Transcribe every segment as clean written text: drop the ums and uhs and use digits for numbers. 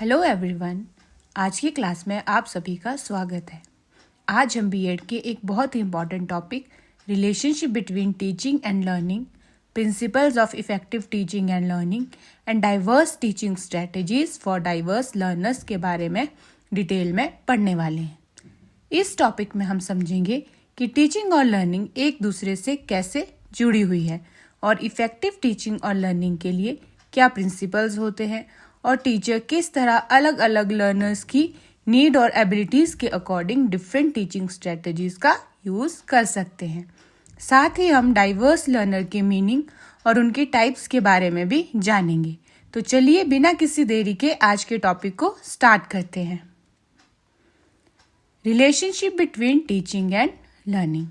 Hello everyone. आज की class में आप सभी का स्वागत है। आज हम बीएड के एक बहुत ही important topic relationship between teaching and learning, principles of effective teaching and learning and diverse teaching strategies for diverse learners के बारे में डिटेल में पढ़ने वाले हैं। इस टॉपिक में हम समझेंगे कि टीचिंग और लर्निंग एक दूसरे से कैसे जुड़ी हुई है और इफेक्टिव टीचिंग और लर्निंग के लिए क्या प्रिंसिपल्स होते हैं और टीचर किस तरह अलग अलग लर्नर्स की नीड और एबिलिटीज़ के अकॉर्डिंग डिफरेंट टीचिंग स्ट्रेटजीज का यूज़ कर सकते हैं। साथ ही हम डाइवर्स लर्नर के मीनिंग और उनके टाइप्स के बारे में भी जानेंगे। तो चलिए बिना किसी देरी के आज के टॉपिक को स्टार्ट करते हैं। Relationship between teaching and learning.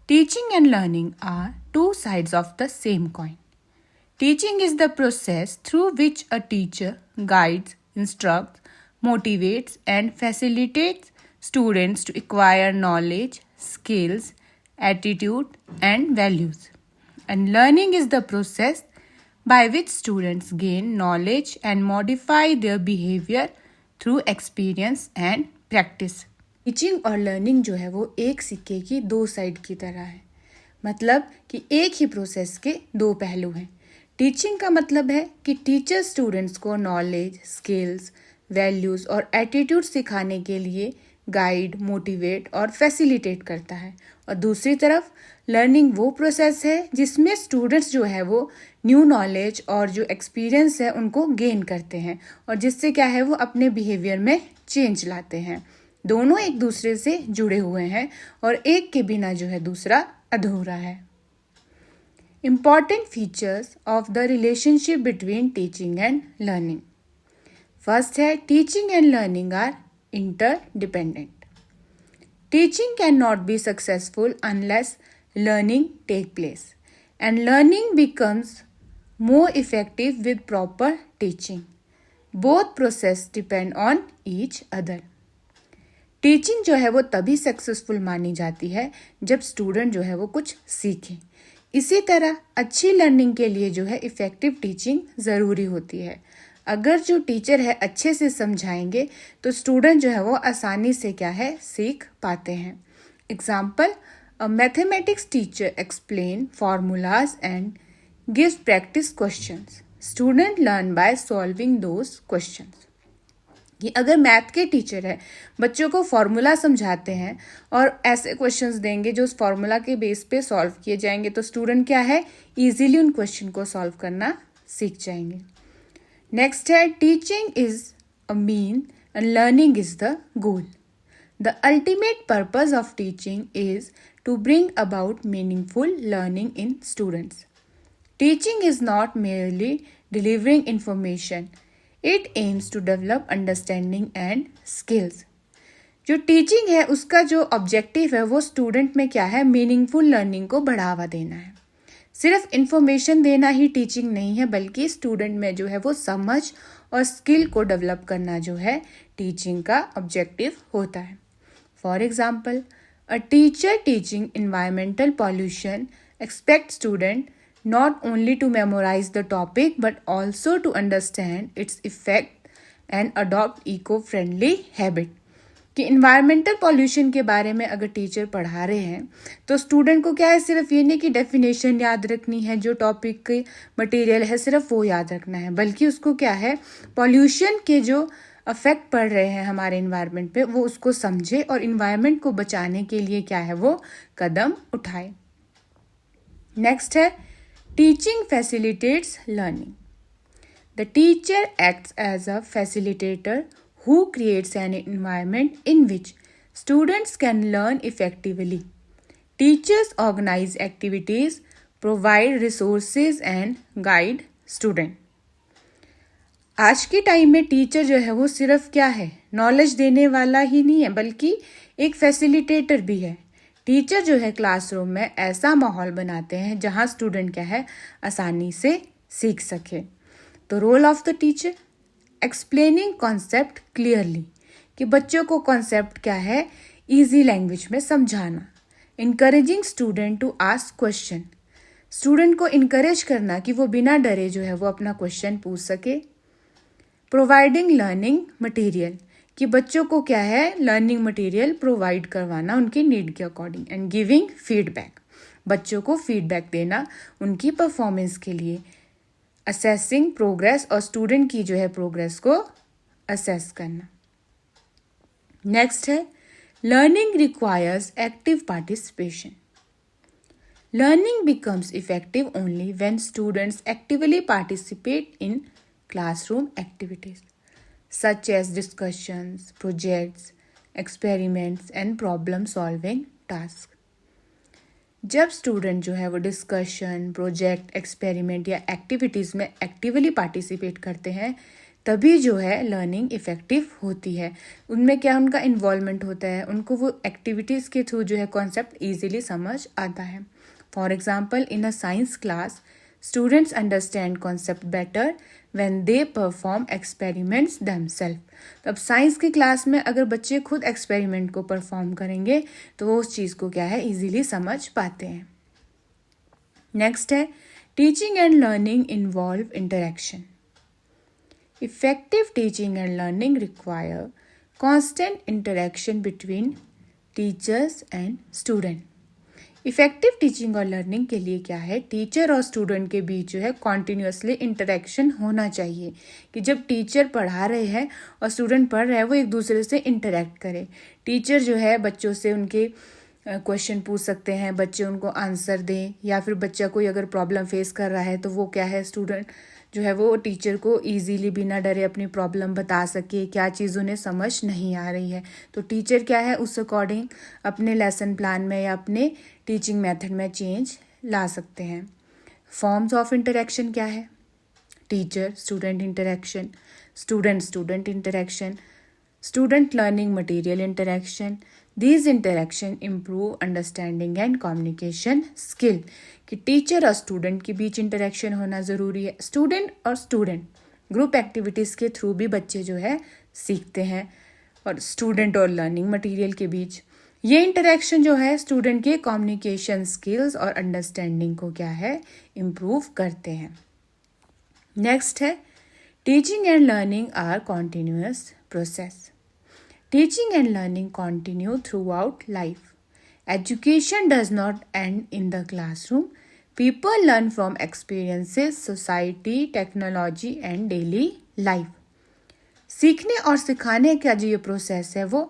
Teaching and learning are two sides of the same coin. Teaching is the process through which a teacher guides, instructs, motivates, and facilitates students to acquire knowledge, skills, attitude, and values. And learning is the process by which students gain knowledge and modify their behavior through experience and practice. Teaching और learning जो है वो एक सिक्के की दो side की तरह है, मतलब कि एक ही प्रोसेस के दो पहलू हैं। टीचिंग का मतलब है कि टीचर स्टूडेंट्स को नॉलेज, स्किल्स, वैल्यूज़ और एटीट्यूड सिखाने के लिए गाइड, मोटिवेट और फैसिलिटेट करता है। और दूसरी तरफ लर्निंग वो प्रोसेस है जिसमें स्टूडेंट्स जो है वो न्यू नॉलेज और जो एक्सपीरियंस है उनको गेन करते हैं और जिससे क्या है वो अपने बिहेवियर में चेंज लाते हैं। दोनों एक दूसरे से जुड़े हुए हैं और एक के बिना जो है दूसरा अधूरा है। Important features of the relationship between teaching and learning. First है teaching and learning are interdependent. Teaching cannot be successful unless learning take place, and learning becomes more effective with proper teaching. Both process depend on each other. Teaching जो है वो तभी successful मानी जाती है जब student जो है वो कुछ सीखें। इसी तरह अच्छी लर्निंग के लिए जो है इफ़ेक्टिव टीचिंग ज़रूरी होती है। अगर जो टीचर है अच्छे से समझाएंगे तो स्टूडेंट जो है वो आसानी से क्या है सीख पाते हैं। Example, a mathematics teacher explain formulas and gives practice questions. Student learn by solving those questions. कि अगर मैथ के टीचर है बच्चों को फॉर्मूला समझाते हैं और ऐसे क्वेश्चंस देंगे जो उस फॉर्मूला के बेस पे सॉल्व किए जाएंगे तो स्टूडेंट क्या है इजीली उन क्वेश्चन को सॉल्व करना सीख जाएंगे। नेक्स्ट है teaching is a mean and learning is the goal. The ultimate purpose of teaching is to bring about meaningful learning in students. Teaching is not merely delivering information. It aims to develop understanding and skills. जो teaching है उसका जो objective है वो student में क्या है meaningful learning को बढ़ावा देना है। सिर्फ इन्फॉर्मेशन देना ही टीचिंग नहीं है बल्कि स्टूडेंट में जो है वो समझ और स्किल को डेवलप करना जो है टीचिंग का ऑब्जेक्टिव होता है। For example, a teacher teaching environmental pollution expect student not only to memorize the topic but also to understand its effect and adopt eco-friendly habit. कि इन्वायरमेंटल पॉल्यूशन के बारे में अगर टीचर पढ़ा रहे हैं तो स्टूडेंट को क्या है सिर्फ ये नहीं कि डेफिनेशन याद रखनी है, जो टॉपिक की मटेरियल है सिर्फ वो याद रखना है, बल्कि उसको क्या है पॉल्यूशन के जो अफेक्ट पड़ रहे हैं हमारे इन्वायरमेंट पे वो उसको समझे और इन्वायरमेंट को बचाने के लिए क्या है वो कदम उठाए। नेक्स्ट है Teaching facilitates learning. The teacher acts as a facilitator who creates an environment in which students can learn effectively. Teachers organize activities, provide resources and guide students. आज के टाइम में टीचर जो है वो सिर्फ क्या है नॉलेज देने वाला ही नहीं है बल्कि एक फैसिलिटेटर भी है। टीचर जो है क्लासरूम में ऐसा माहौल बनाते हैं जहां स्टूडेंट क्या है आसानी से सीख सके। तो role of the teacher, explaining concept clearly कि बच्चों को कॉन्सेप्ट क्या है इजी लैंग्वेज में समझाना। Encouraging student to ask question, student को इनकरेज करना कि वो बिना डरे जो है वो अपना क्वेश्चन पूछ सके। प्रोवाइडिंग लर्निंग मटेरियल, कि बच्चों को क्या है लर्निंग मटेरियल प्रोवाइड करवाना उनकी नीड के अकॉर्डिंग। एंड गिविंग फीडबैक, बच्चों को फीडबैक देना उनकी परफॉर्मेंस के लिए। असेसिंग प्रोग्रेस, और स्टूडेंट की जो है प्रोग्रेस को असेस करना। नेक्स्ट है learning requires active participation. Learning becomes effective only when students actively participate in classroom activities such as discussions, projects, experiments and problem solving tasks. जब स्टूडेंट जो है वो डिस्कशन, प्रोजेक्ट, एक्सपेरिमेंट या activities में actively participate करते हैं तभी जो है लर्निंग इफ़ेक्टिव होती है। उनमें क्या उनका इन्वॉल्वमेंट होता है, उनको वो एक्टिविटीज़ के थ्रू जो है कॉन्सेप्ट ईजिली समझ आता है। For example in a science class students understand concept better when they perform experiments themselves. तो अब साइंस की क्लास में अगर बच्चे खुद एक्सपेरिमेंट को परफॉर्म करेंगे तो वो उस चीज़ को क्या है ईजिली समझ पाते हैं। नेक्स्ट है teaching and learning involve interaction. Effective teaching and learning require constant interaction between teachers and student. Effective teaching और लर्निंग के लिए क्या है टीचर और स्टूडेंट के बीच जो है कॉन्टिन्यूसली इंटरेक्शन होना चाहिए, कि जब टीचर पढ़ा रहे हैं और स्टूडेंट पढ़ रहे हैं वो एक दूसरे से इंटरेक्ट करें। टीचर जो है बच्चों से उनके क्वेश्चन पूछ सकते हैं, बच्चे उनको आंसर दें, या फिर बच्चा कोई अगर प्रॉब्लम फेस कर रहा है तो वो क्या है स्टूडेंट जो है वो टीचर को इजीली बिना डरे अपनी प्रॉब्लम बता सके, क्या चीज़ उन्हें समझ नहीं आ रही है। तो टीचर क्या है उस अकॉर्डिंग अपने लेसन प्लान में या अपने टीचिंग मेथड में चेंज ला सकते हैं। फॉर्म्स ऑफ इंटरेक्शन क्या है teacher student interaction, student student interaction, student learning material interaction. These interaction improve understanding and communication skill, कि टीचर और स्टूडेंट के बीच इंटरेक्शन होना ज़रूरी है। स्टूडेंट और स्टूडेंट ग्रुप एक्टिविटीज़ के थ्रू भी बच्चे जो है सीखते हैं, और स्टूडेंट और लर्निंग मटेरियल के बीच ये इंटरेक्शन जो है स्टूडेंट के कम्युनिकेशन स्किल्स और अंडरस्टैंडिंग को क्या है इम्प्रूव करते हैं। नेक्स्ट है teaching and learning are continuous process. Teaching and learning continue throughout life. Education does not end in the classroom. People learn from experiences, society, technology and daily life. सीखने और सिखाने का जो ये प्रोसेस है वो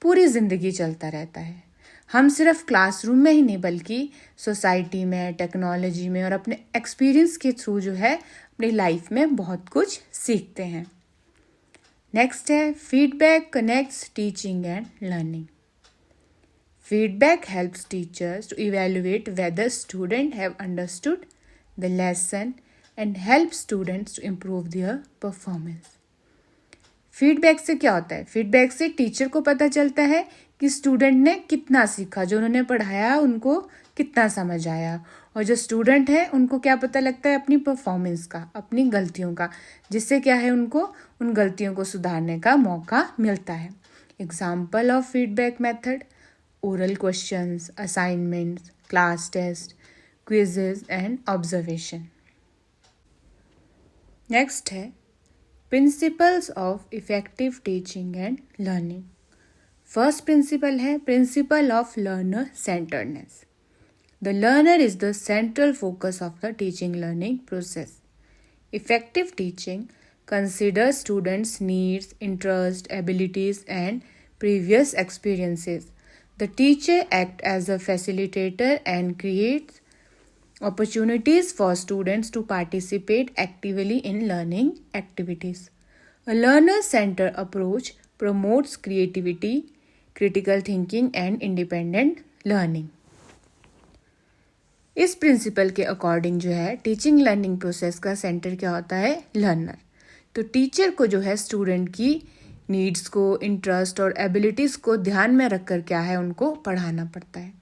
पूरी ज़िंदगी चलता रहता है। हम सिर्फ क्लासरूम में ही नहीं बल्कि सोसाइटी में, टेक्नोलॉजी में और अपने एक्सपीरियंस के थ्रू जो है अपनी लाइफ में बहुत कुछ सीखते हैं। नेक्स्ट है feedback connects teaching and learning. Feedback helps teachers to evaluate whether student have understood the lesson and help students to improve their performance. Feedback से क्या होता है फीडबैक से टीचर को पता चलता है कि स्टूडेंट ने कितना सीखा, जो उन्होंने पढ़ाया उनको कितना समझ आया, और जो स्टूडेंट है उनको क्या पता लगता है अपनी परफॉर्मेंस का, अपनी गलतियों का, जिससे क्या है उनको उन गलतियों को सुधारने का मौका मिलता है। Example of feedback method oral questions, assignments, class test, quizzes and observation. Next है principles of effective teaching and learning. First principle है principle of learner centredness. The learner is the central focus of the teaching learning process. Effective teaching considers students' needs, interests, abilities, and previous experiences. The teacher acts as a facilitator and creates opportunities for students to participate actively in learning activities. A learner-centered approach promotes creativity, critical thinking, and independent learning. इस principal के according जो है teaching learning process का centre क्या होता है learner. तो teacher को जो है स्टूडेंट की नीड्स को, इंटरेस्ट और एबिलिटीज़ को ध्यान में रखकर क्या है उनको पढ़ाना पड़ता है।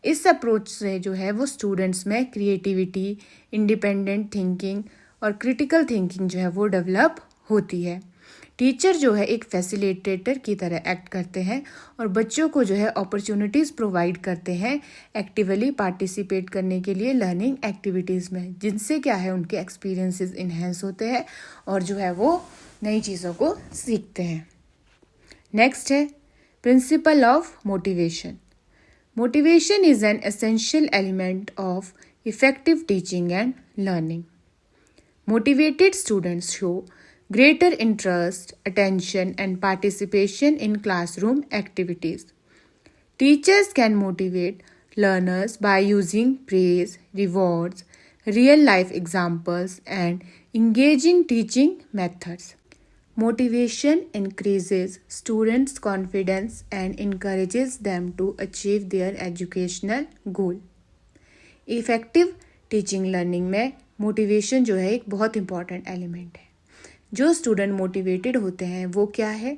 इस अप्रोच से जो है वो स्टूडेंट्स में क्रिएटिविटी, इंडिपेंडेंट थिंकिंग और क्रिटिकल थिंकिंग जो है वो डेवलप होती है। टीचर जो है एक फैसिलिटेटर की तरह एक्ट करते हैं और बच्चों को जो है अपॉर्चुनिटीज़ प्रोवाइड करते हैं एक्टिवली पार्टिसिपेट करने के लिए लर्निंग एक्टिविटीज़ में, जिनसे क्या है उनके एक्सपीरियंसेस इन्हेंस होते हैं और जो है वो नई चीज़ों को सीखते हैं। नेक्स्ट है principle of motivation. Motivation is an essential element of effective teaching and learning. Motivated students show greater interest, attention, and participation in classroom activities. Teachers can motivate learners by using praise, rewards, real life examples, and engaging teaching methods. Motivation increases students' confidence and encourages them to achieve their educational goal. Effective teaching learning में motivation जो है एक बहुत important element है। जो student motivated होते हैं वो क्या है,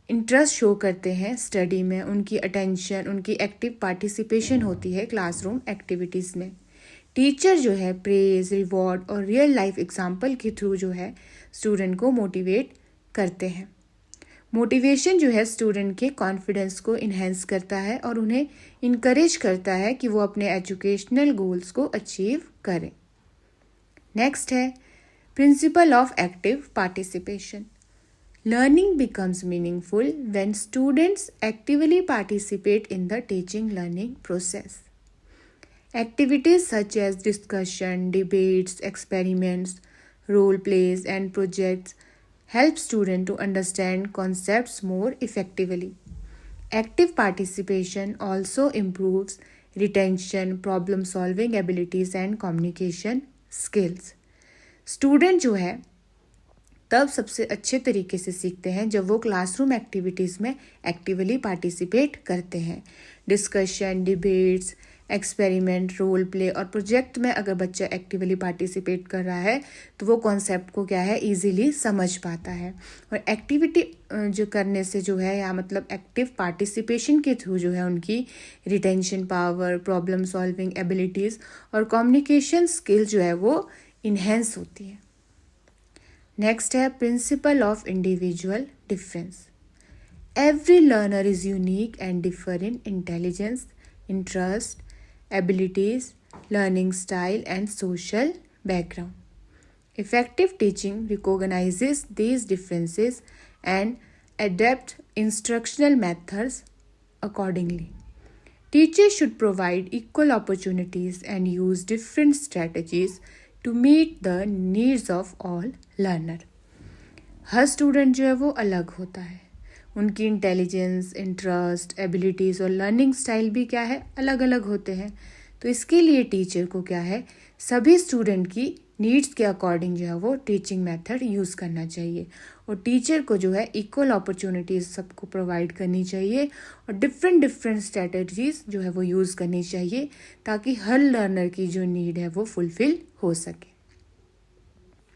इंटरेस्ट शो करते हैं स्टडी में, उनकी अटेंशन, उनकी एक्टिव पार्टिसिपेशन होती है क्लासरूम एक्टिविटीज़ में। टीचर जो है प्रेज, रिवॉर्ड और रियल लाइफ एग्जाम्पल के थ्रू जो है स्टूडेंट को मोटिवेट करते हैं। मोटिवेशन जो है स्टूडेंट के कॉन्फिडेंस को इन्हेंस करता है और उन्हें इनकरेज करता है कि वो अपने एजुकेशनल गोल्स को अचीव करें। नेक्स्ट है principle of active participation. Learning becomes meaningful when students actively participate in the teaching learning process. Activities such as discussion, debates, experiments, role plays, and projects help students to understand concepts more effectively. Active participation also improves retention, problem solving abilities, and communication skills. Student जो है तब सबसे अच्छे तरीके से सीखते हैं जब वो क्लासरूम एक्टिविटीज़ में एक्टिवली पार्टिसिपेट करते हैं। Discussion, debates, experiment, role play और प्रोजेक्ट में अगर बच्चा एक्टिवली पार्टिसिपेट कर रहा है तो वो कॉन्सेप्ट को क्या है ईजीली समझ पाता है। और एक्टिविटी जो करने से जो है या मतलब एक्टिव पार्टिसिपेशन के थ्रू जो है उनकी retention power, problem solving abilities और कम्युनिकेशन स्किल जो है वो इन्हेंस होती है। नेक्स्ट है principle of individual difference. Every learner is unique and differ in intelligence, interest, abilities, learning style, and social background. Effective teaching recognizes these differences and adapts instructional methods accordingly. Teachers should provide equal opportunities and use different strategies to meet the needs of all learners. Her student जो है वो अलग होता है, उनकी intelligence, interest, abilities और learning style भी क्या है अलग अलग होते हैं। तो इसके लिए टीचर को क्या है सभी स्टूडेंट की नीड्स के अकॉर्डिंग जो है वो टीचिंग मेथड यूज़ करना चाहिए। और टीचर को जो है इक्वल अपॉर्चुनिटीज़ सबको प्रोवाइड करनी चाहिए और डिफरेंट स्ट्रेटजीज़ जो है वो यूज़ करनी चाहिए ताकि हर लर्नर की जो नीड है वो फुलफिल हो सके।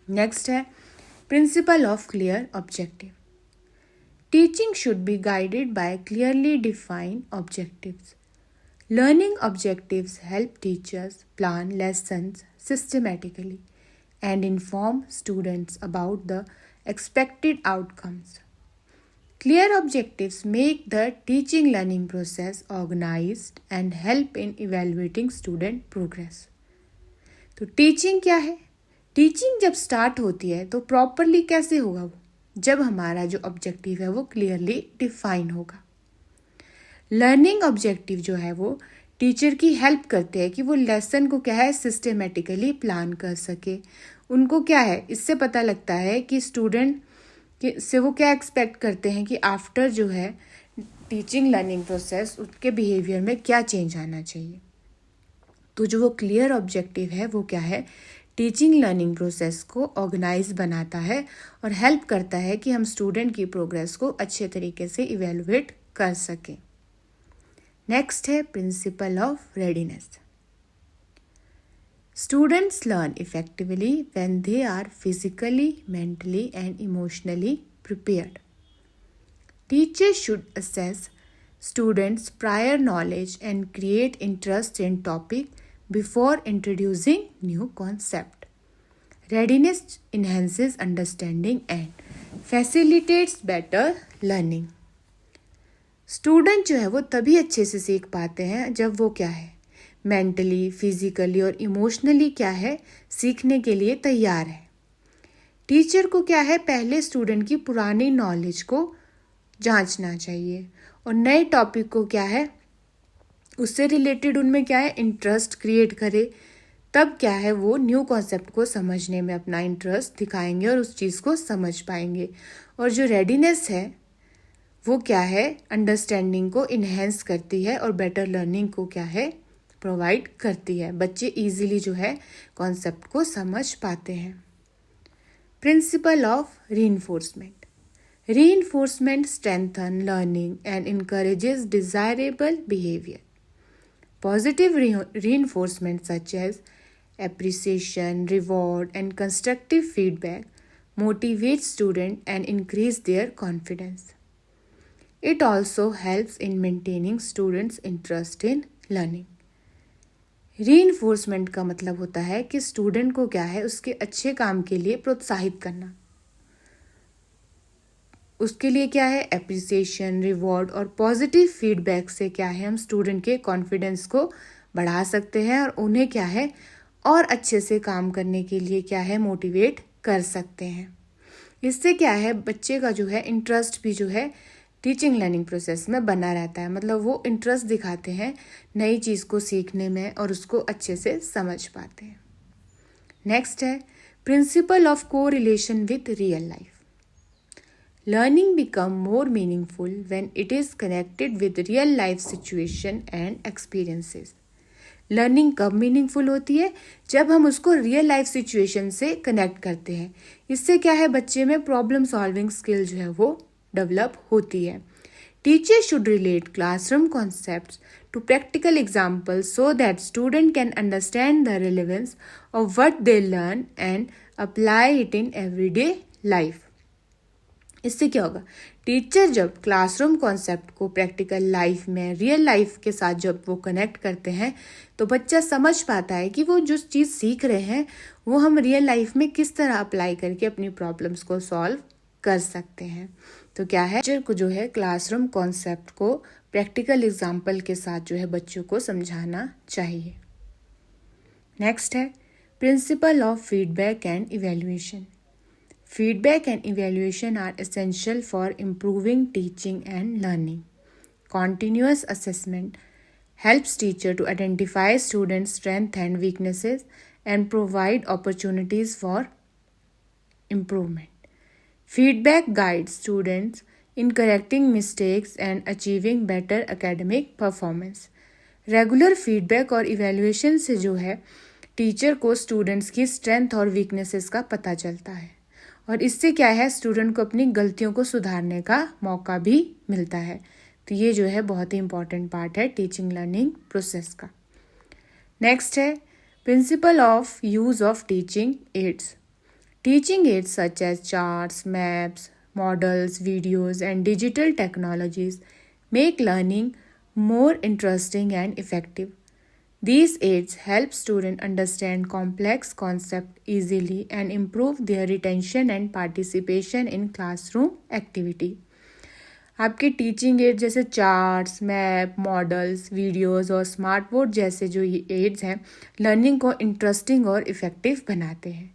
नेक्स्ट है principle of clear objective. Teaching should be guided by clearly defined objectives. Learning objectives help teachers plan lessons systematically and inform students about the expected outcomes. Clear objectives make the teaching learning process organized and help in evaluating student progress. तो teaching क्या है? Teaching जब start होती है तो properly कैसे होगा वो? जब हमारा जो ऑब्जेक्टिव है वो क्लियरली डिफाइन होगा। लर्निंग ऑब्जेक्टिव जो है वो टीचर की हेल्प करते हैं कि वो लेसन को क्या है सिस्टमेटिकली प्लान कर सके। उनको क्या है इससे पता लगता है कि स्टूडेंट से वो क्या एक्सपेक्ट करते हैं कि आफ्टर जो है टीचिंग लर्निंग प्रोसेस उसके बिहेवियर में क्या चेंज आना चाहिए। तो जो वो क्लियर ऑब्जेक्टिव है वो क्या है टीचिंग लर्निंग प्रोसेस को ऑर्गेनाइज बनाता है और हेल्प करता है कि हम स्टूडेंट की प्रोग्रेस को अच्छे तरीके से इवेलुएट कर सकें। नेक्स्ट है principle of readiness. Students learn effectively when they are physically, mentally and emotionally prepared. Teachers should assess students prior knowledge and create interest in topic before introducing new concept. Readiness enhances understanding and facilitates better learning. Student जो है वो तभी अच्छे से सीख पाते हैं जब वो क्या है मेंटली, फिजिकली और इमोशनली क्या है सीखने के लिए तैयार है। टीचर को क्या है, पहले स्टूडेंट की पुरानी नॉलेज को जांचना चाहिए और नए टॉपिक को क्या है, उससे रिलेटेड उनमें क्या है, इंटरेस्ट क्रिएट करे। तब क्या है, वो न्यू कॉन्सेप्ट को समझने में अपना इंटरेस्ट दिखाएंगे और उस चीज़ को समझ पाएंगे। और जो रेडीनेस है वो क्या है, अंडरस्टैंडिंग को इन्हेंस करती है और बेटर लर्निंग को क्या है, प्रोवाइड करती है। बच्चे इजीली जो है कॉन्सेप्ट को समझ पाते हैं। Principle of reinforcement. Reinforcement strengthen learning and encourages desirable behavior. Positive reinforcement such as appreciation, reward, and constructive feedback motivate students and increase their confidence. It also helps in maintaining students' interest in learning. Reinforcement का मतलब होता है कि student को क्या है, उसके अच्छे काम के लिए प्रोत्साहित करना। उसके लिए क्या है, एप्रिसिएशन, रिवॉर्ड और पॉजिटिव फीडबैक से क्या है, हम स्टूडेंट के कॉन्फिडेंस को बढ़ा सकते हैं और उन्हें क्या है, और अच्छे से काम करने के लिए क्या है, मोटिवेट कर सकते हैं। इससे क्या है, बच्चे का जो है इंटरेस्ट भी जो है टीचिंग लर्निंग प्रोसेस में बना रहता है। मतलब वो इंटरेस्ट दिखाते हैं नई चीज़ को सीखने में और उसको अच्छे से समझ पाते हैं। नेक्स्ट है प्रिंसिपल ऑफ को relation with real life. Learning become more meaningful when it is connected with real life situation and experiences. Learning कब मीनिंगफुल होती है, जब हम उसको रियल लाइफ सिचुएशन से कनेक्ट करते हैं। इससे क्या है, बच्चे में प्रॉब्लम सॉल्विंग स्किल जो है वो डेवलप होती है। Teacher should relate classroom concepts to practical examples so that student can understand the relevance of what they learn and apply it in everyday life. इससे क्या होगा, टीचर जब क्लासरूम कॉन्सेप्ट को प्रैक्टिकल लाइफ में, real life के साथ जब वो कनेक्ट करते हैं तो बच्चा समझ पाता है कि वो जो चीज़ सीख रहे हैं वो हम रियल लाइफ में किस तरह अप्लाई करके अपनी प्रॉब्लम्स को सॉल्व कर सकते हैं। तो क्या है, टीचर को जो है क्लासरूम कॉन्सेप्ट को प्रैक्टिकल एग्जाम्पल के साथ जो है बच्चों को समझाना चाहिए। नेक्स्ट है principle of feedback and evaluation. Feedback and evaluation are essential for improving teaching and learning. Continuous assessment helps teacher to identify students' strengths and weaknesses and provide opportunities for improvement. Feedback guides students in correcting mistakes and achieving better academic performance. Regular feedback और evaluation से जो है teacher को students की strength और weaknesses का पता चलता है और इससे क्या है, स्टूडेंट को अपनी गलतियों को सुधारने का मौका भी मिलता है। तो ये जो है बहुत ही इंपॉर्टेंट पार्ट है टीचिंग लर्निंग प्रोसेस का। नेक्स्ट है principle of use of teaching aids. Teaching aids such as charts, maps, models, videos and digital technologies make learning more interesting and effective. These aids help students understand complex concepts easily and improve their retention and participation in classroom activity. आपके teaching add जैसे charts, map, models, videos और smart board जैसे जो ये ads हैं learning को interesting और effective बनाते हैं।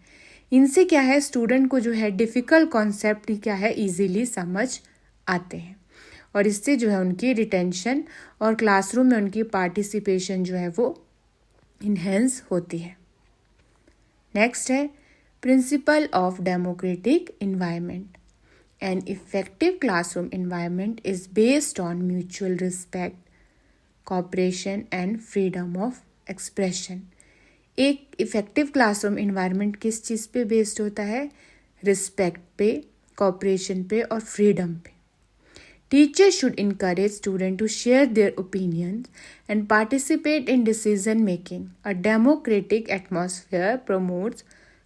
इनसे क्या है, स्टूडेंट को जो है डिफ़िकल्ट कॉन्सेप्ट क्या है ईजीली समझ आते हैं और इससे जो है उनकी रिटेंशन और क्लासरूम में उनकी पार्टिसिपेशन जो है वो इन्हेंस होती है। नेक्स्ट है principle of democratic environment. An effective classroom environment is based on mutual respect, cooperation and freedom of expression. एक इफेक्टिव क्लासरूम इन्वायरमेंट किस चीज़ पे बेस्ड होता है, रिस्पेक्ट पे, कोऑपरेशन पे और फ्रीडम पे। Teachers should encourage students to share their opinions and participate in decision making. A democratic atmosphere promotes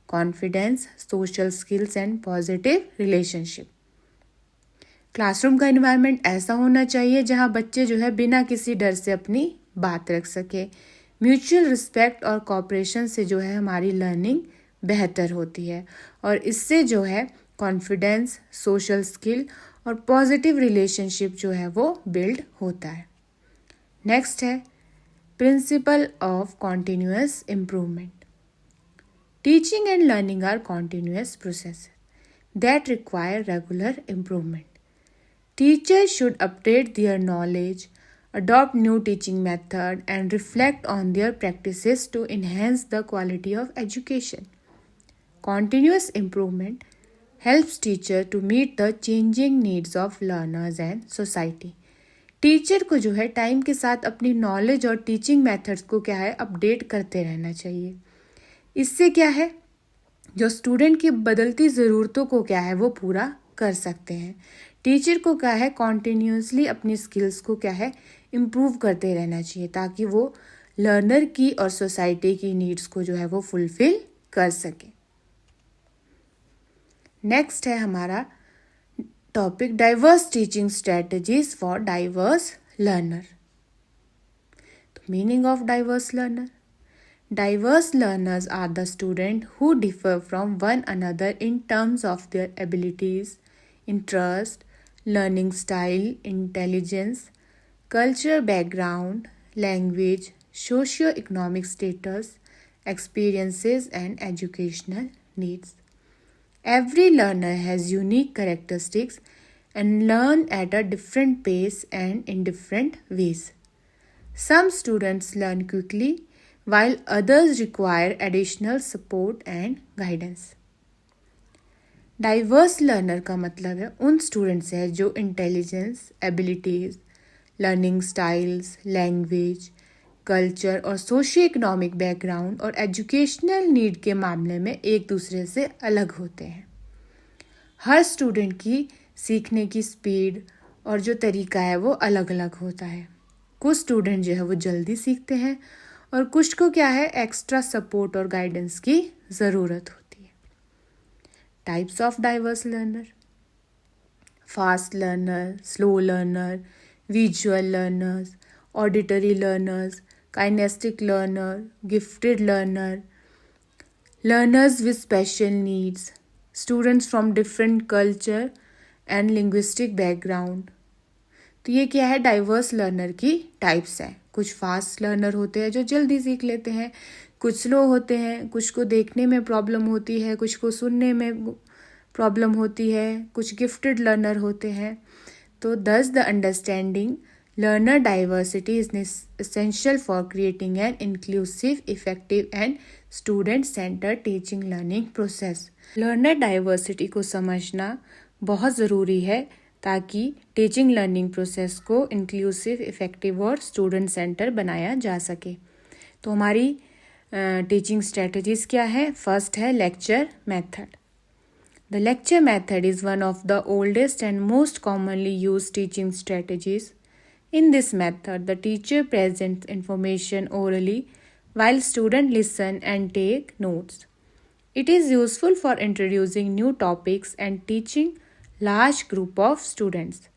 confidence, social skills and positive relationship. Classroom का environment ऐसा होना चाहिए जहां बच्चे जो है बिना किसी डर से अपनी बात रख सके। म्यूचुअल रिस्पेक्ट और कोऑपरेशन से जो है हमारी लर्निंग बेहतर होती है और इससे जो है कॉन्फिडेंस, सोशल स्किल और पॉजिटिव रिलेशनशिप जो है वो बिल्ड होता है। नेक्स्ट है principle of continuous improvement. Teaching and learning are continuous process. that require regular improvement. Teachers should update their knowledge, adopt new teaching method, and reflect on their practices to enhance the quality of education. Continuous improvement helps teacher to meet the changing needs of learners and society. Teacher को जो है time के साथ अपनी knowledge और teaching methods को क्या है अपडेट करते रहना चाहिए. इससे क्या है जो स्टूडेंट की बदलती ज़रूरतों को क्या है वो पूरा कर सकते हैं. टीचर को क्या है कॉन्टिन्यूसली अपनी स्किल्स को क्या है इम्प्रूव करते रहना चाहिए ताकि वो लर्नर की और सोसाइटी की नीड्स को जो है वो फुलफिल कर सके. नेक्स्ट है हमारा topic diverse teaching strategies for diverse learner. तो meaning of diverse learner. Diverse learners are the students who differ from one another in terms of their abilities, interest, learning style, intelligence, cultural background, language, socio-economic status, experiences, and educational needs. Every learner has unique characteristics and learn at a different pace and in different ways. Some students learn quickly while others require additional support and guidance. Diverse learner का मतलब है उन students है जो intelligence, abilities, learning styles, language, culture और socio economic background और educational need के मामले में एक दूसरे से अलग होते हैं. हर स्टूडेंट की सीखने की स्पीड और जो तरीका है वो अलग अलग होता है. कुछ स्टूडेंट जो है वो जल्दी सीखते हैं और कुछ को क्या है एक्स्ट्रा सपोर्ट और गाइडेंस की ज़रूरत होती है. Types of diverse learner. Fast learner, slow learner, visual learners, auditory learners, kinaesthetic learner, gifted learner, learners with special needs, students from different culture and linguistic background. तो ये क्या है डाइवर्स लर्नर की टाइप्स हैं. कुछ फास्ट लर्नर होते हैं जो जल्दी सीख लेते हैं, कुछ स्लो होते हैं, कुछ को देखने में प्रॉब्लम होती है, कुछ को सुनने में प्रॉब्लम होती है, कुछ गिफ्टेड लर्नर होते हैं. तो दस the understanding learner diversity is essential for creating an inclusive, effective and student centre teaching learning process. Learner diversity को समझना बहुत ज़रूरी है ताकि टीचिंग लर्निंग प्रोसेस को इंक्लूसिव, इफ़ेक्टिव और स्टूडेंट सेंटर बनाया जा सके. तो हमारी टीचिंग स्ट्रेटजीज़ क्या है. फर्स्ट है lecture method. The lecture method is one of the oldest and most commonly used teaching strategies. In this method the teacher presents information orally while students listen and take notes. It is useful for introducing new topics and teaching large group of students.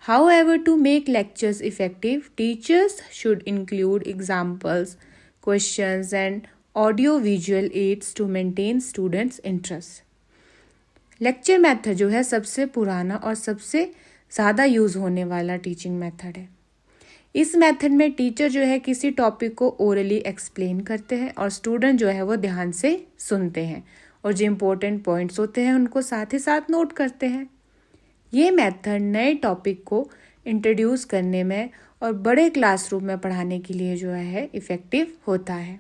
However, to make lectures effective, teachers should include examples, questions, and audio-visual aids to maintain students' interest. Lecture method जो है सबसे पुराना और सबसे ज़्यादा use होने वाला teaching method है. इस मेथड में टीचर जो है किसी टॉपिक को ओरली एक्सप्लेन करते हैं और स्टूडेंट जो है वो ध्यान से सुनते हैं और जो इम्पोर्टेंट पॉइंट्स होते हैं उनको साथ ही साथ नोट करते हैं. ये मेथड नए टॉपिक को इंट्रोड्यूस करने में और बड़े क्लासरूम में पढ़ाने के लिए जो है इफ़ेक्टिव होता है.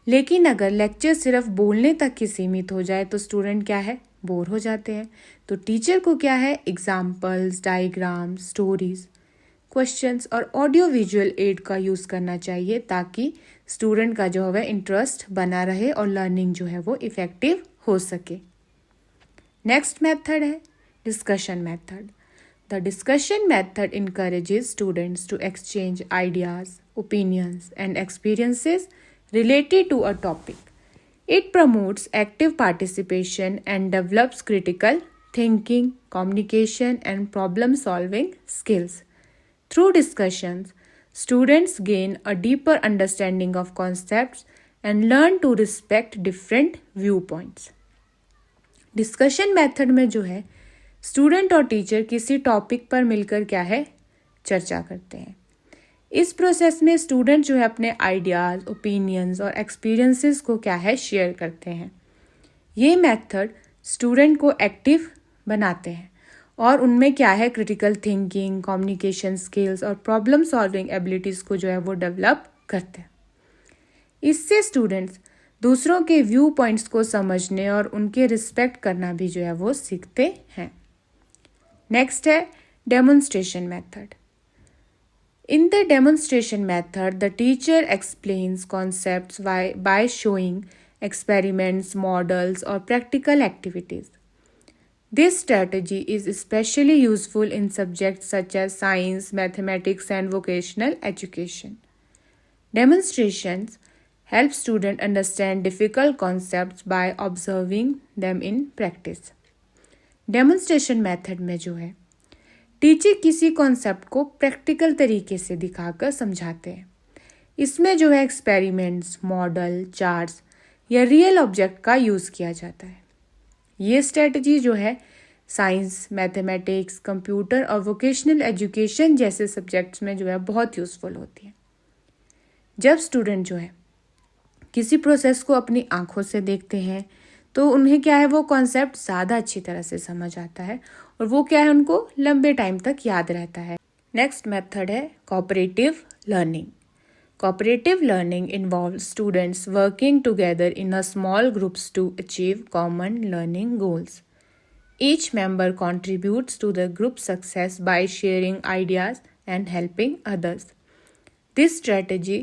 लेकिन अगर लेक्चर सिर्फ बोलने तक ही सीमित हो जाए तो स्टूडेंट क्या है बोर हो जाते हैं. तो टीचर को क्या है एग्जाम्पल्स, डायग्राम्स, स्टोरीज, क्वेश्चंस और ऑडियो विजुअल एड का यूज़ करना चाहिए ताकि स्टूडेंट का जो है इंटरेस्ट बना रहे और लर्निंग जो है वो इफ़ेक्टिव हो सके. नेक्स्ट मेथड है discussion method. The discussion method encourages students to exchange ideas, opinions and experiences related to a topic. It promotes active participation and develops critical thinking, communication and problem-solving skills. Through discussions, students gain a deeper understanding of concepts and learn to respect different viewpoints. Discussion method में जो है student और teacher किसी topic पर मिलकर क्या है चर्चा करते हैं. इस प्रोसेस में स्टूडेंट जो है अपने आइडियाज़, ओपिनियंस और एक्सपीरियंसेस को क्या है शेयर करते हैं. ये मेथड स्टूडेंट को एक्टिव बनाते हैं और उनमें क्या है क्रिटिकल थिंकिंग, कम्युनिकेशन स्किल्स और प्रॉब्लम सॉल्विंग एबिलिटीज़ को जो है वो डेवलप करते हैं। इससे स्टूडेंट्स दूसरों के व्यू पॉइंट्स को समझने और उनके रिस्पेक्ट करना भी जो है वो सीखते हैं। नेक्स्ट है demonstration method. In the demonstration method, the teacher explains concepts by showing experiments, models, or practical activities. This strategy is especially useful in subjects such as science, mathematics, and vocational education. Demonstrations help students understand difficult concepts by observing them in practice. Demonstration method में जो है teacher किसी concept को practical तरीके से दिखाकर समझाते हैं। इसमें जो है एक्सपेरिमेंट्स, मॉडल, चार्ट्स या रियल ऑब्जेक्ट का यूज़ किया जाता है। ये स्ट्रेटजी जो है साइंस, मैथमेटिक्स, कंप्यूटर और वोकेशनल एजुकेशन जैसे सब्जेक्ट्स में जो है बहुत यूज़फुल होती है। जब स्टूडेंट जो है किसी प्रोसेस को अपनी आंखों से देखते हैं तो उन्हें क्या है वो कॉन्सेप्ट ज़्यादा अच्छी तरह से समझ आता है और वो क्या है उनको लंबे टाइम तक याद रहता है। नेक्स्ट मेथड है cooperative learning. Cooperative learning involves students working together in a small groups to achieve common learning goals. Each member contributes to the group success by sharing ideas and helping others. This strategy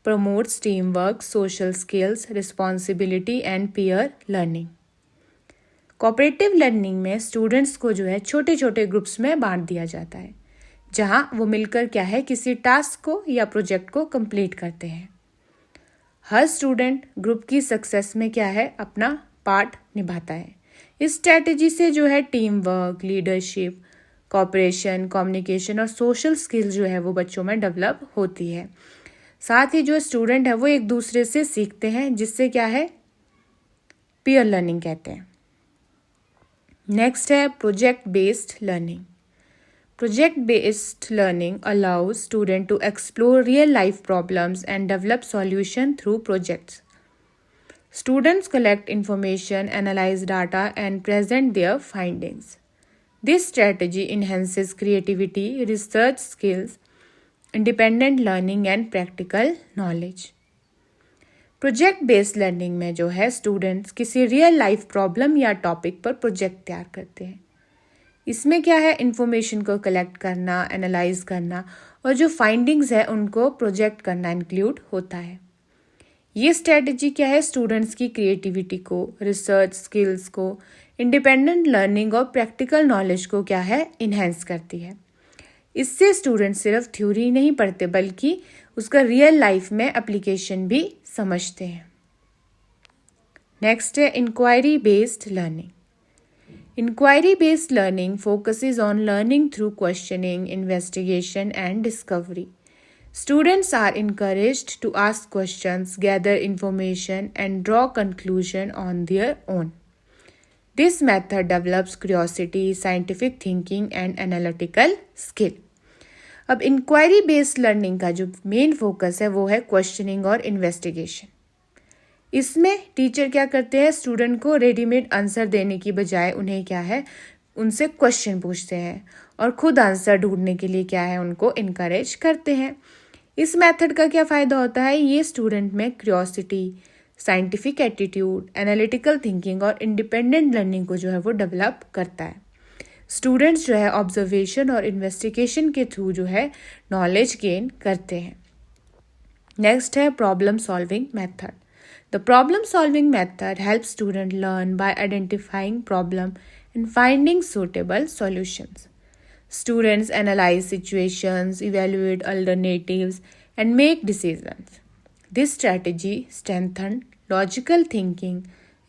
promotes teamwork, social skills, responsibility and peer learning. Cooperative learning में students को जो है छोटे छोटे groups में बांट दिया जाता है जहां वो मिलकर क्या है किसी टास्क को या प्रोजेक्ट को कंप्लीट करते हैं। हर स्टूडेंट ग्रुप की सक्सेस में क्या है अपना पार्ट निभाता है। इस स्ट्रेटजी से जो है team work, leadership, cooperation, communication और सोशल स्किल्स जो है वो बच्चों में डेवलप होती है। साथ ही जो स्टूडेंट है वो एक दूसरे से सीखते हैं जिससे क्या है पीयर लर्निंग कहते हैं। नेक्स्ट है project based learning. Project based learning allows student to explore real life problems and develop solution through projects. Students collect information, analyze data, and present their findings. This strategy enhances creativity, research skills, independent learning, and practical knowledge. Project based learning में जो है students किसी real life problem या topic पर project तैयार करते हैं। इसमें क्या है इंफॉर्मेशन को कलेक्ट करना, एनालाइज करना और जो फाइंडिंग्स है उनको प्रोजेक्ट करना इंक्लूड होता है। ये स्ट्रेटजी क्या है स्टूडेंट्स की क्रिएटिविटी को, रिसर्च स्किल्स को, इंडिपेंडेंट लर्निंग और प्रैक्टिकल नॉलेज को क्या है इन्हेंस करती है। इससे स्टूडेंट सिर्फ थ्योरी नहीं पढ़ते बल्कि उसका रियल लाइफ में एप्लीकेशन भी समझते हैं। नेक्स्ट है inquiry based learning. Inquiry based learning focuses on learning through questioning, investigation and discovery. Students are encouraged to ask questions, gather information, and draw conclusion on their own. This method develops curiosity, scientific thinking, and analytical skill. अब inquiry based learning का जो main focus है वो है questioning और investigation. इसमें teacher क्या करते हैं स्टूडेंट को रेडीमेड आंसर देने की बजाय उन्हें क्या है उनसे क्वेश्चन पूछते हैं और खुद आंसर ढूंढने के लिए क्या है उनको इनकरेज करते हैं। इस मेथड का क्या फ़ायदा होता है ये स्टूडेंट में curiosity, scientific attitude, analytical thinking और इंडिपेंडेंट लर्निंग को जो है वो डेवलप करता है। स्टूडेंट्स जो है ऑब्जर्वेशन और इन्वेस्टिगेशन के थ्रू जो है नॉलेज गेन करते हैं। नेक्स्ट है problem solving method. The problem solving method help student learn by identifying problem and finding suitable solutions. Students analyze situations, evaluate alternatives, and make decisions. This strategy strengthens logical thinking,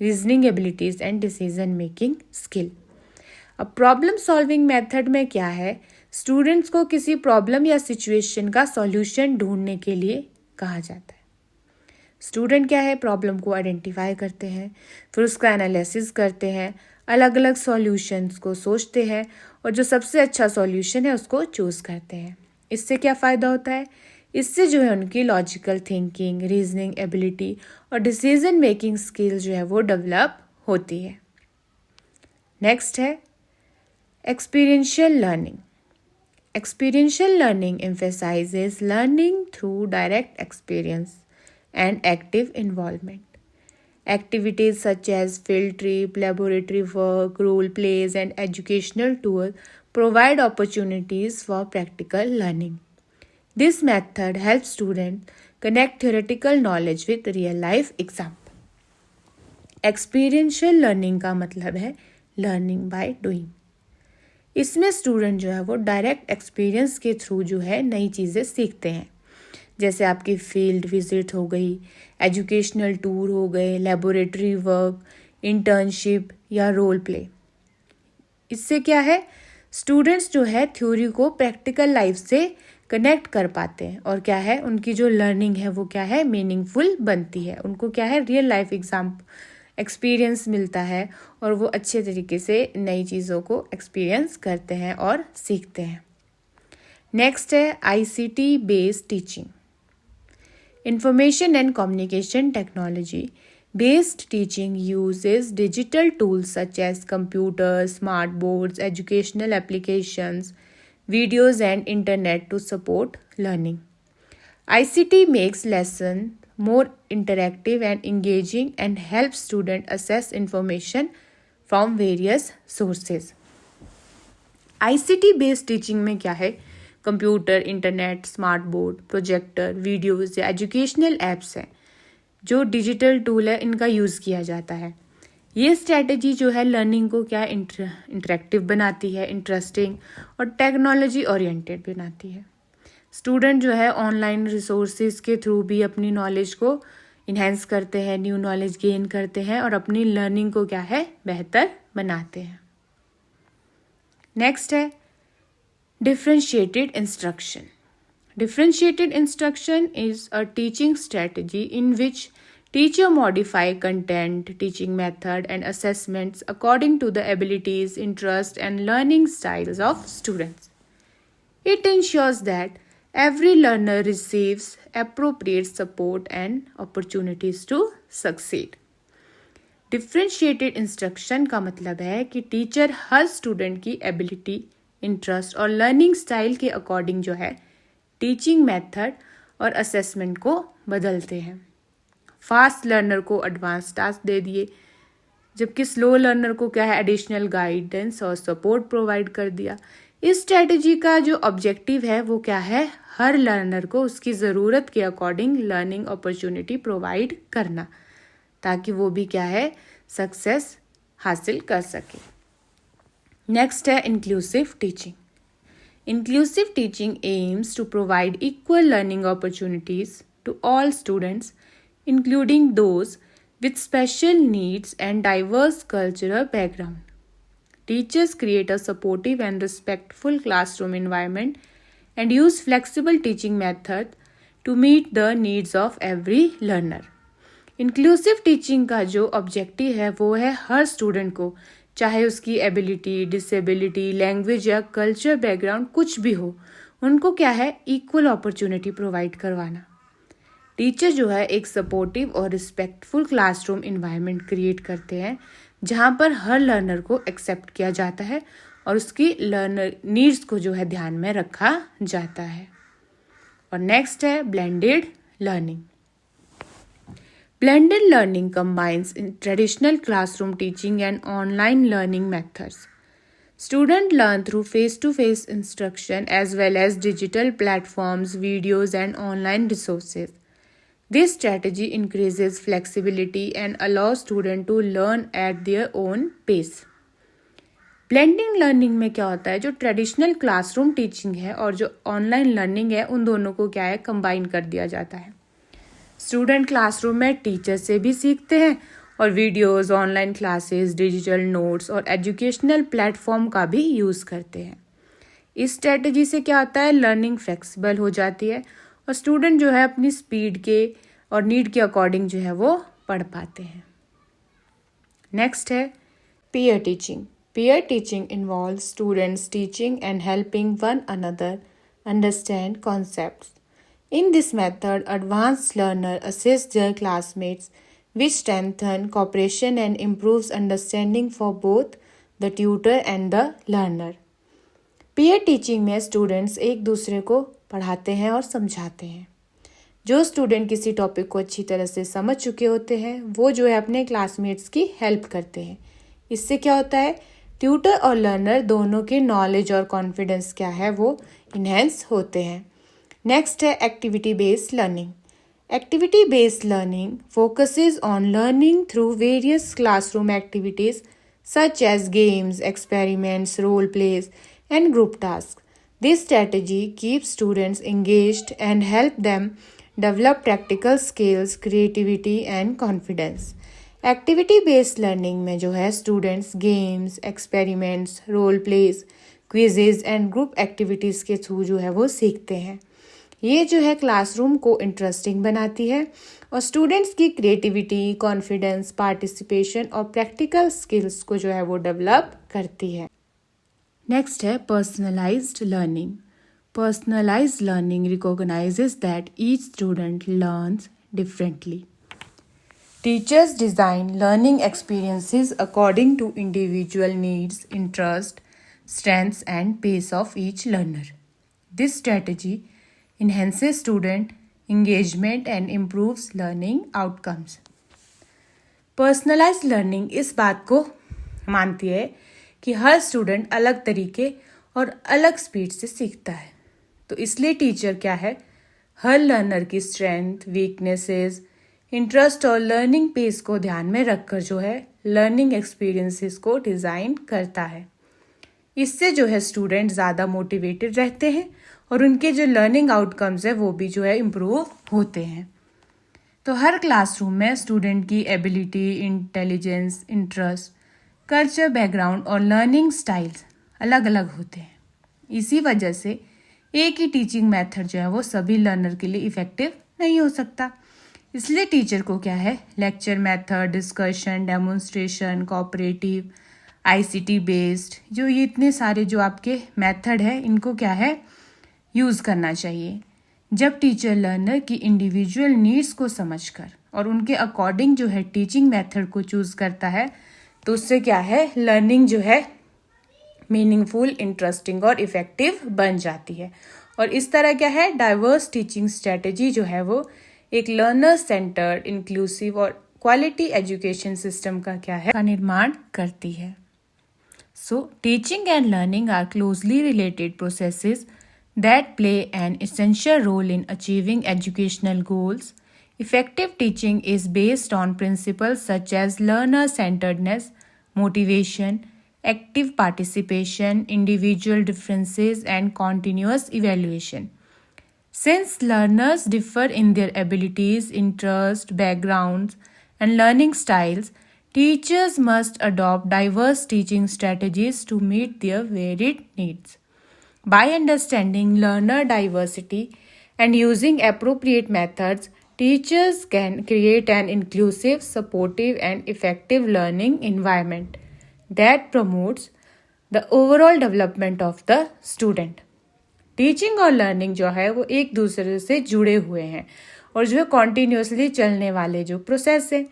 reasoning abilities, and decision-making skill. अब problem solving method में क्या है students को किसी problem या situation का solution ढूंढने के लिए कहा जाता है। स्टूडेंट क्या है प्रॉब्लम को आइडेंटिफाई करते हैं, फिर उसका एनालिसिस करते हैं, अलग अलग सॉल्यूशंस को सोचते हैं और जो सबसे अच्छा सॉल्यूशन है उसको चूज़ करते हैं। इससे क्या फ़ायदा होता है इससे जो है उनकी लॉजिकल थिंकिंग, रीजनिंग एबिलिटी और डिसीजन मेकिंग स्किल जो है वो डेवलप होती है। नेक्स्ट है experiential learning. Experiential learning emphasizes learning through direct experience and active involvement. Activities such as field trip, laboratory work, role plays, and educational tours provide opportunities for practical learning. This method helps students connect theoretical knowledge with real life example. Experiential learning का मतलब है learning by doing. इसमें student जो है वो direct experience के through जो है नई चीज़ें सीखते हैं. जैसे आपकी फील्ड विजिट हो गई, एजुकेशनल टूर हो गए, लेबोरेटरी वर्क, इंटर्नशिप या रोल प्ले. इससे क्या है, स्टूडेंट्स जो है थ्योरी को प्रैक्टिकल लाइफ से कनेक्ट कर पाते हैं और क्या है उनकी जो लर्निंग है वो क्या है मीनिंगफुल बनती है. उनको क्या है रियल लाइफ एक्सपीरियंस मिलता है और वो अच्छे तरीके से नई चीज़ों को एक्सपीरियंस करते हैं और सीखते हैं. नेक्स्ट है ICT based teaching. Information and communication technology based teaching uses digital tools such as computer, smart boards, educational applications, videos and internet to support learning. ICT makes lesson more interactive and engaging and helps students access information from various sources. ICT based teaching में क्या है, computer, internet, smart board, projector, videos या educational apps हैं जो digital tool है इनका use किया जाता है. ये स्ट्रैटेजी जो है लर्निंग को क्या इंटरेक्टिव बनाती है, इंटरेस्टिंग और टेक्नोलॉजी ओरिएंटेड बनाती है. स्टूडेंट जो है ऑनलाइन रिसोर्सेज के थ्रू भी अपनी नॉलेज को इन्हेंस करते हैं, न्यू नॉलेज गेन करते हैं और अपनी लर्निंग को क्या है बेहतर बनाते हैं. नेक्स्ट है differentiated instruction. Differentiated instruction is a teaching strategy in which teacher modify content, teaching method and assessments according to the abilities, interests and learning styles of students. It ensures that every learner receives appropriate support and opportunities to succeed. Differentiated instruction का मतलब है कि teacher हर student की ability, interest और learning style के according जो है teaching method और असेसमेंट को बदलते हैं. फास्ट लर्नर को एडवांस टास्क दे दिए, जबकि स्लो लर्नर को क्या है एडिशनल गाइडेंस और सपोर्ट प्रोवाइड कर दिया. इस स्ट्रेटजी का जो ऑब्जेक्टिव है वो क्या है, हर लर्नर को उसकी ज़रूरत के अकॉर्डिंग लर्निंग अपॉर्चुनिटी प्रोवाइड करना ताकि वो भी क्या है सक्सेस हासिल कर सके. नेक्स्ट है inclusive teaching. Inclusive teaching aims to provide equal learning opportunities to all students including those with special needs and diverse cultural background. Teachers create a supportive and respectful classroom environment and use flexible teaching methods to meet the needs of every learner. Inclusive teaching का जो objective है वो है हर student को, चाहे उसकी ability, disability, language या culture background कुछ भी हो, उनको क्या है इक्वल अपॉर्चुनिटी प्रोवाइड करवाना. टीचर जो है एक सपोर्टिव और रिस्पेक्टफुल क्लासरूम इन्वायरमेंट क्रिएट करते हैं जहाँ पर हर लर्नर को एक्सेप्ट किया जाता है और उसकी लर्नर नीड्स को जो है ध्यान में रखा जाता है. और नेक्स्ट है blended learning. Blended learning combines traditional classroom teaching and online learning methods. Students learn through face-to-face instruction as well as digital platforms, videos and online resources. This strategy increases flexibility and allows students to learn at their own pace. Blending learning में क्या होता है, जो traditional classroom teaching है और जो online learning है उन दोनों को क्या है कंबाइन कर दिया जाता है. स्टूडेंट क्लासरूम में टीचर से भी सीखते हैं और videos, online classes, digital notes और एजुकेशनल प्लेटफॉर्म का भी यूज़ करते हैं. इस स्ट्रेटजी से क्या होता है, लर्निंग फ्लेक्सिबल हो जाती है और स्टूडेंट जो है अपनी स्पीड के और नीड के अकॉर्डिंग जो है वो पढ़ पाते हैं. नेक्स्ट है peer teaching. Peer teaching involve students teaching and helping one another understand concepts. In this method, advanced learners assist their classmates, which strengthens cooperation and improves understanding for both the tutor and the learner. Peer teaching में students एक दूसरे को पढ़ाते हैं और समझाते हैं। जो स्टूडेंट किसी टॉपिक को अच्छी तरह से समझ चुके होते हैं वो जो है अपने क्लासमेट्स की हेल्प करते हैं। इससे क्या होता है, ट्यूटर और लर्नर दोनों के नॉलेज और कॉन्फिडेंस क्या है वो इन्हेंस होते हैं। नेक्स्ट है activity based learning. Activity based learning focuses on learning through various classroom activities such as games, experiments, role plays, and group tasks. This strategy keeps students engaged and help them develop practical skills, creativity, and confidence. Activity based learning में जो है students games, experiments, role plays, quizzes and group activities के through जो है वो सीखते हैं। ये जो है क्लासरूम को इंटरेस्टिंग बनाती है और स्टूडेंट्स की क्रिएटिविटी, कॉन्फिडेंस, पार्टिसिपेशन और प्रैक्टिकल स्किल्स को जो है वो डेवलप करती है। नेक्स्ट है personalised learning. Personalised learning recognises that each student learns differently. Teachers design learning experiences according to individual needs, interest, strengths, and pace of each learner. This strategy enhances student engagement and improves learning outcomes. Personalized learning इस बात को मानती है कि हर student अलग तरीके और अलग स्पीड से सीखता है, तो इसलिए टीचर क्या है, हर लर्नर की स्ट्रेंथ, वीकनेसेस, इंटरेस्ट और लर्निंग पेस को ध्यान में रखकर जो है लर्निंग एक्सपीरियंसेस को डिज़ाइन करता है। इससे जो है स्टूडेंट ज़्यादा मोटिवेटेड रहते हैं और उनके जो लर्निंग आउटकम्स है वो भी जो है इम्प्रूव होते हैं। तो हर क्लासरूम में स्टूडेंट की ability, intelligence, interest, culture, background और लर्निंग स्टाइल्स अलग अलग होते हैं। इसी वजह से एक ही टीचिंग मेथड जो है वो सभी लर्नर के लिए इफ़ेक्टिव नहीं हो सकता। इसलिए टीचर को क्या है, lecture method, discussion, demonstration, cooperative, ICT based, जो ये इतने सारे जो आपके मेथड है इनको क्या है यूज़ करना चाहिए। जब टीचर लर्नर की इंडिविजुअल नीड्स को समझकर और उनके अकॉर्डिंग जो है टीचिंग मेथड को चूज़ करता है तो उससे क्या है लर्निंग जो है मीनिंगफुल, इंटरेस्टिंग और इफ़ेक्टिव बन जाती है। और इस तरह क्या है डाइवर्स टीचिंग स्ट्रेटेजी जो है वो एक लर्नर सेंटर्ड, इंक्लूसिव और क्वालिटी एजुकेशन सिस्टम का क्या है का निर्माण करती है। So teaching and learning are closely related processes that play an essential role in achieving educational goals. Effective teaching is based on principles such as learner centeredness, motivation, active participation, individual differences, and continuous evaluation. Since learners differ in their abilities, interests, backgrounds, and learning styles, teachers must adopt diverse teaching strategies to meet their varied needs. By understanding learner diversity and using appropriate methods, teachers can create an inclusive, supportive, and effective learning environment that promotes the overall development of the student. Teaching और learning जो है वो एक दूसरे से जुड़े हुए हैं और जो है कॉन्टीन्यूसली चलने वाले जो प्रोसेस है।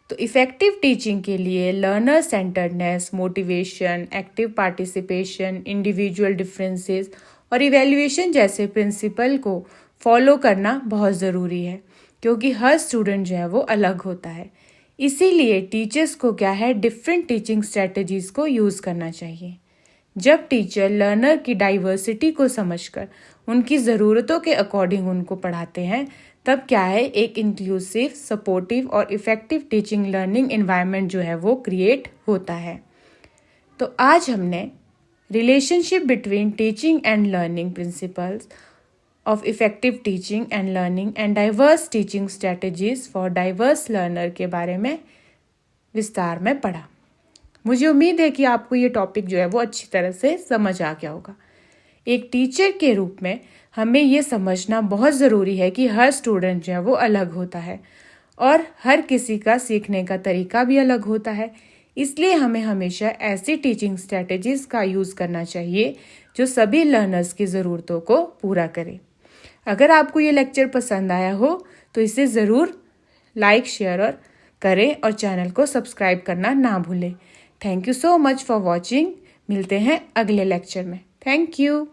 तो इफ़ेक्टिव टीचिंग के लिए learner centredness, motivation, active participation, individual differences और इवैल्यूएशन जैसे प्रिंसिपल को फॉलो करना बहुत ज़रूरी है, क्योंकि हर स्टूडेंट जो है वो अलग होता है। इसीलिए टीचर्स को क्या है डिफरेंट टीचिंग स्ट्रेटजीज़ को यूज़ करना चाहिए। जब टीचर लर्नर की डाइवर्सिटी को समझकर उनकी ज़रूरतों के अकॉर्डिंग उनको पढ़ाते हैं तब क्या है एक इंक्लूसिव, सपोर्टिव और इफ़ेक्टिव टीचिंग लर्निंग एनवायरनमेंट जो है वो क्रिएट होता है। तो आज हमने relationship between teaching and learning principles of effective teaching and learning and diverse teaching strategies for diverse learner के बारे में विस्तार में पढ़ा। मुझे उम्मीद है कि आपको ये टॉपिक जो है वो अच्छी तरह से समझ आ गया होगा। एक टीचर के रूप में हमें ये समझना बहुत ज़रूरी है कि हर स्टूडेंट जो है वो अलग होता है और हर किसी का सीखने का तरीका भी अलग होता है। इसलिए हमें हमेशा ऐसी टीचिंग स्ट्रेटजीज़ का यूज़ करना चाहिए जो सभी लर्नर्स की ज़रूरतों को पूरा करे। अगर आपको ये लेक्चर पसंद आया हो तो इसे ज़रूर लाइक, शेयर और करें और चैनल को सब्सक्राइब करना ना भूलें। Thank you so much for watching. मिलते हैं अगले लेक्चर में। Thank you.